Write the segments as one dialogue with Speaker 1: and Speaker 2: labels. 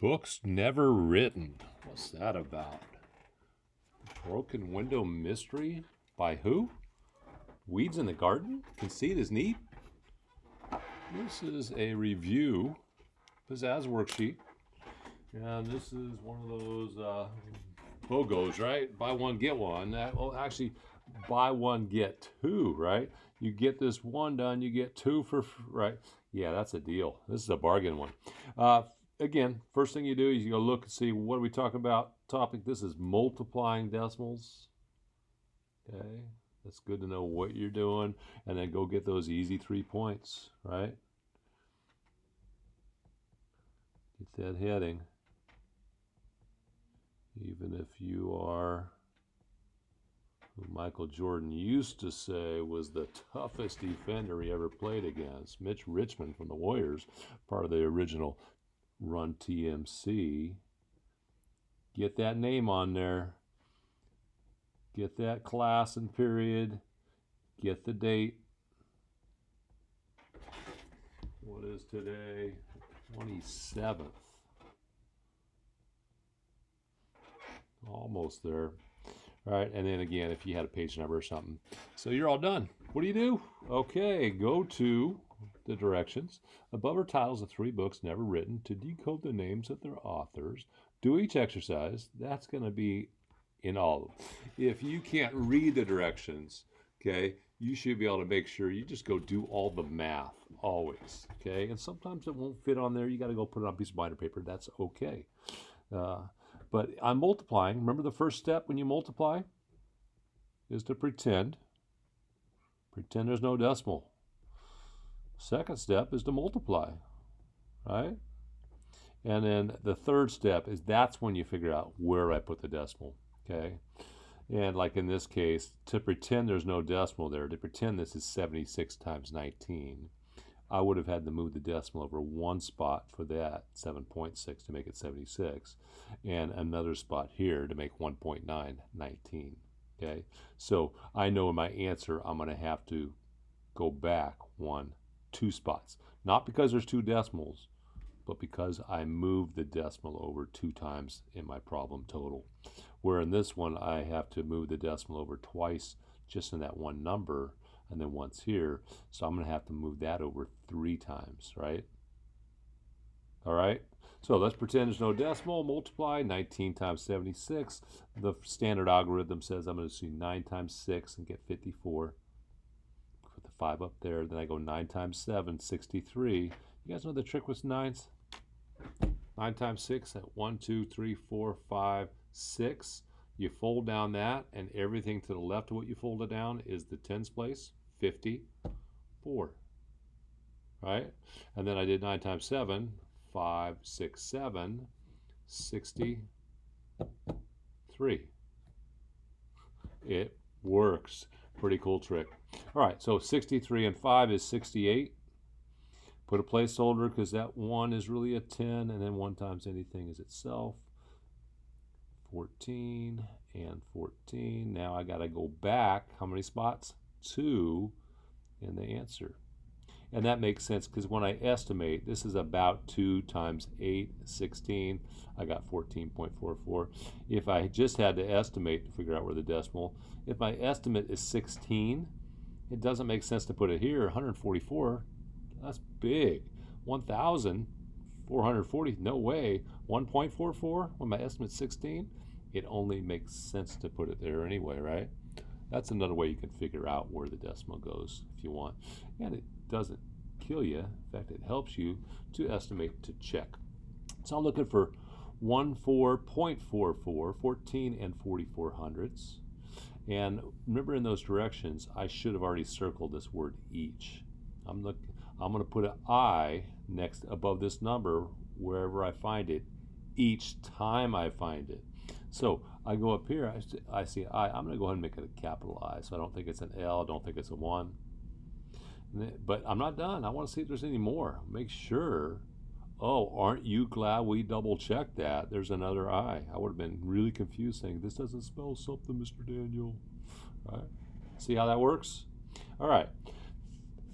Speaker 1: Books never written. What's that about? Broken Window Mystery? By who? Weeds in the Garden? Conceit is neat? This is a review, Pizzazz worksheet. And this is one of those BOGOs, right? Buy one, get one. Well, actually, buy one, get two, right? You get this one done, you get two for, right? Yeah, that's a deal. This is a bargain one. Again, first thing you do is you go look and see what are we talking about. Topic, this is multiplying decimals. Okay, that's good to know what you're doing. And then go get those easy 3 points, right? Get that heading. Even if you are who Michael Jordan used to say was the toughest defender he ever played against, Mitch Richmond from the Warriors, part of the original Run TMC. Get that name on there. Get that class and period. Get the date. What is today? 27th. Almost there. All right, and then again, if you had a page number or something. So you're all done. What do you do? Okay, go to the directions. Above are titles of 3 books never written to decode the names of their authors. Do each exercise. That's going to be in all of them. If you can't read the directions, okay, you should be able to make sure you just go do all the math always, okay? And sometimes it won't fit on there. You got to go put it on a piece of binder paper. That's okay. But I'm multiplying. Remember the first step when you multiply is to pretend. Pretend there's no decimal. Second step is to multiply, right? And then the third step is that's when you figure out where I put the decimal, okay? And like in this case, to pretend there's no decimal there, to pretend this is 76 times 19, I would have had to move the decimal over one spot for that, 7.6, to make it 76, and another spot here to make 1.919, okay? So I know in my answer I'm going to have to go back 2 spots. Not because there's 2 decimals, but because I moved the decimal over 2 times in my problem total. Where in this one, I have to move the decimal over twice just in that one number, and then once here. So I'm going to have to move that over 3 times, right? All right. So let's pretend there's no decimal. Multiply 19 times 76. The standard algorithm says I'm going to do 9 times 6 and get 54. Put the 5 up there. Then I go 9 times 7, 63. You guys know the trick with 9s? 9 times 6 at 1, 2, 3, 4, 5, 6. You fold down that, and everything to the left of what you folded down is the tens place, 54. Right? And then I did 9 times 7, 5, 6, 7, 63. It works. Pretty cool trick. All right, so 63 and 5 is 68. Put a placeholder because that 1 is really a 10, and then 1 times anything is itself. 14 and 14. Now I got to go back. How many spots? 2 in the answer. And that makes sense because when I estimate, this is about 2 times 8, 16. I got 14.44. If I just had to estimate to figure out where the decimal, if my estimate is 16, it doesn't make sense to put it here. 144, that's big. 1,440, no way. 1.44 when my estimate's 16, it only makes sense to put it there anyway, right? That's another way you can figure out where the decimal goes if you want. And it doesn't kill you. In fact, it helps you to estimate, to check. So I'm looking for 14.44, 14 and 44 hundredths. And remember in those directions, I should have already circled this word each. I'm going to put an I next above this number wherever I find it each time I find it. So I go up here, I see I. I'm going to go ahead and make it a capital I. So I don't think it's an L, I don't think it's a 1. But I'm not done. I want to see if there's any more. Make sure. Oh, aren't you glad we double checked that? There's another I. I would have been really confused saying, this doesn't spell something, Mr. Daniel. All right. See how that works? All right.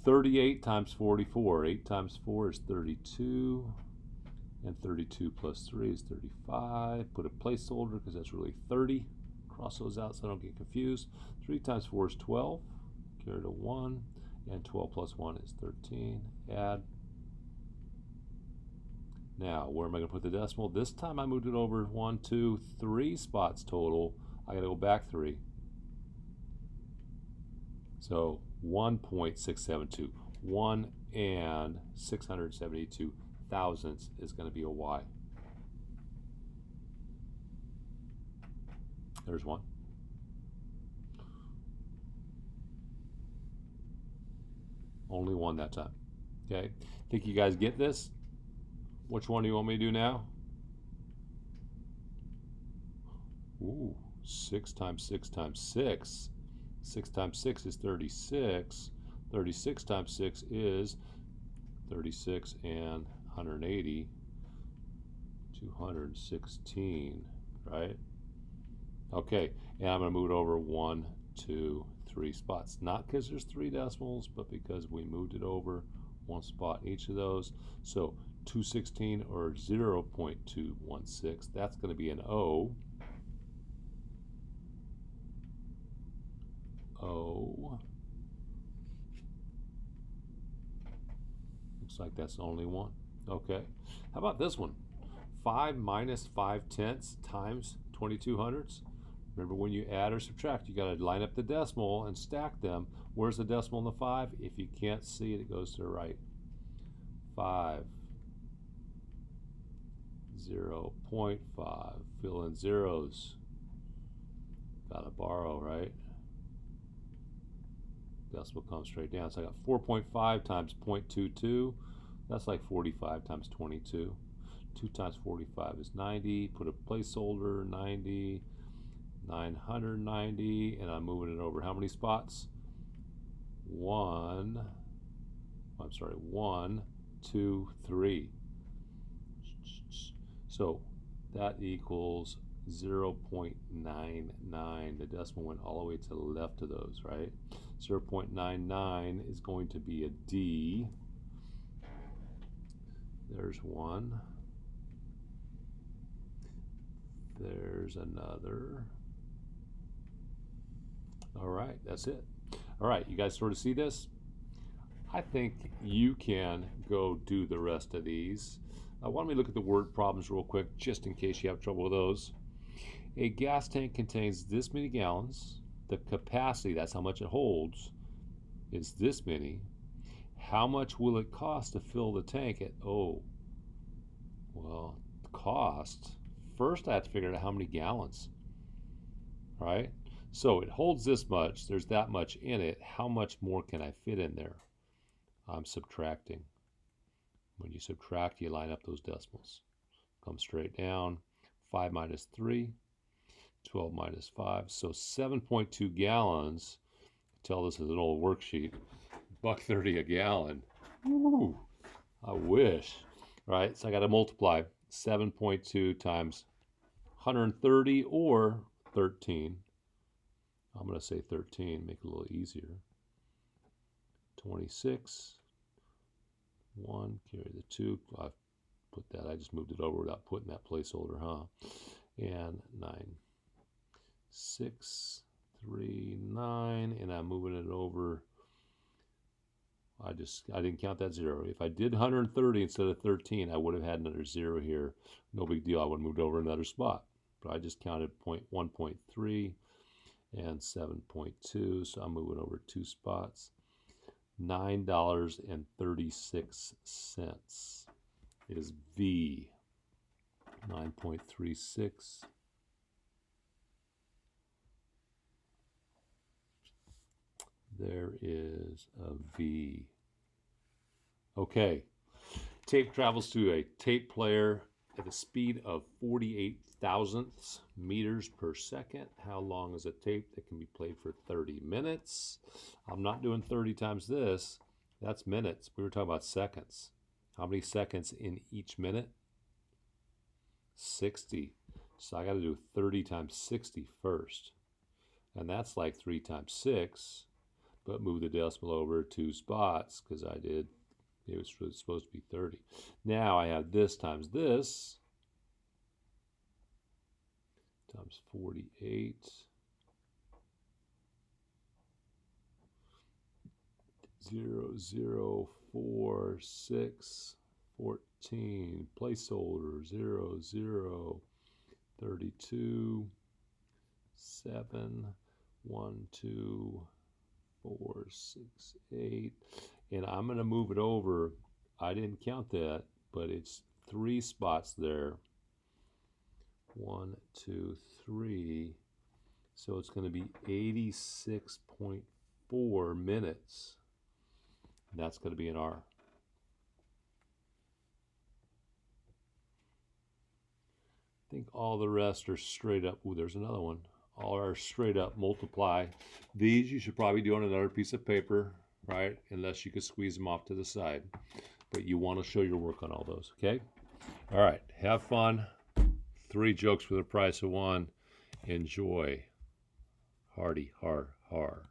Speaker 1: 38 times 44. 8 times 4 is 32. And 32 plus 3 is 35. Put a placeholder because that's really 30. Cross those out so I don't get confused. 3 times 4 is 12. Carry to 1. And 12 plus 1 is 13. Add. Now, where am I going to put the decimal? This time I moved it over 1, 2, 3 spots total. I got to go back 3. So 1.672. 1 and 672 thousandths is going to be a y. There's one. Only one that time. Okay. Think you guys get this? Which one do you want me to do now? Ooh, 6 times 6 times 6. 6 times 6 is 36. 36 times 6 is 36 and 180. 216, right? Okay, and I'm going to move it over 1, 2, 3 spots. Not because there's 3 decimals, but because we moved it over 1 spot each of those. So 216 or 0.216, that's going to be an O. O. Looks like that's the only one. Okay. How about this one? 5 minus 5/10 times 22 hundredths. Remember, when you add or subtract, you got to line up the decimal and stack them. Where's the decimal in the 5? If you can't see it, it goes to the right. 5, 0.5. Fill in zeros. Got to borrow, right? Decimal comes straight down. So I got 4.5 times 0.22. That's like 45 times 22. 2 times 45 is 90. Put a placeholder, 90. 990, and I'm moving it over how many spots? 1, 2, 3. So that equals 0.99. The decimal went all the way to the left of those, right? 0.99 is going to be a D. There's one. There's another. All right, that's it. All right, you guys sort of see this? I think you can go do the rest of these. Why don't we look at the word problems real quick, just in case you have trouble with those. A gas tank contains this many gallons. The capacity, that's how much it holds, is this many. How much will it cost to fill the tank at, oh, well, cost. First, I have to figure out how many gallons, right? So it holds this much, there's that much in it. How much more can I fit in there? I'm subtracting. When you subtract, you line up those decimals. Come straight down. 5 minus 3, 12 minus 5. So 7.2 gallons. Tell this is an old worksheet. $1.30 a gallon. Woo! I wish. Right? So I got to multiply 7.2 times 130 or 13. I'm going to say 13, make it a little easier. 26. 1, carry the 2. I've put that, I just moved it over without putting that placeholder, huh? And 9. 6, 3, 9, and I'm moving it over. I didn't count that 0. If I did 130 instead of 13, I would have had another 0 here. No big deal, I would have moved over another spot. But I just counted 1.3 and 7.2, so I'm moving over 2 spots. $9.36 is V. 9.36. There is a V. Okay. Tape travels through a tape player at the speed of 48 thousandths meters per second. How long is a tape that can be played for 30 minutes? I'm not doing 30 times this. That's minutes. We were talking about seconds. How many seconds in each minute? 60. So I got to do 30 times 60 first. And that's like 3 times 6. But move the decimal over 2 spots because I did, It was supposed to be 30. Now I have this times 48. 0, 0, 4, 6, 14. Placeholder 0, 0, 32, 7, 1, 2, 4, 6, 8. And I'm going to move it over. I didn't count that, but it's 3 spots there. 1, 2, 3. So it's going to be 86.4 minutes. And that's going to be an R. I think all the rest are straight up. Ooh, there's another one. All are straight up multiply. These you should probably do on another piece of paper, right? Unless you could squeeze them off to the side. But you want to show your work on all those, okay? All right, have fun. 3 jokes for the price of 1. Enjoy. Hardy, har, har.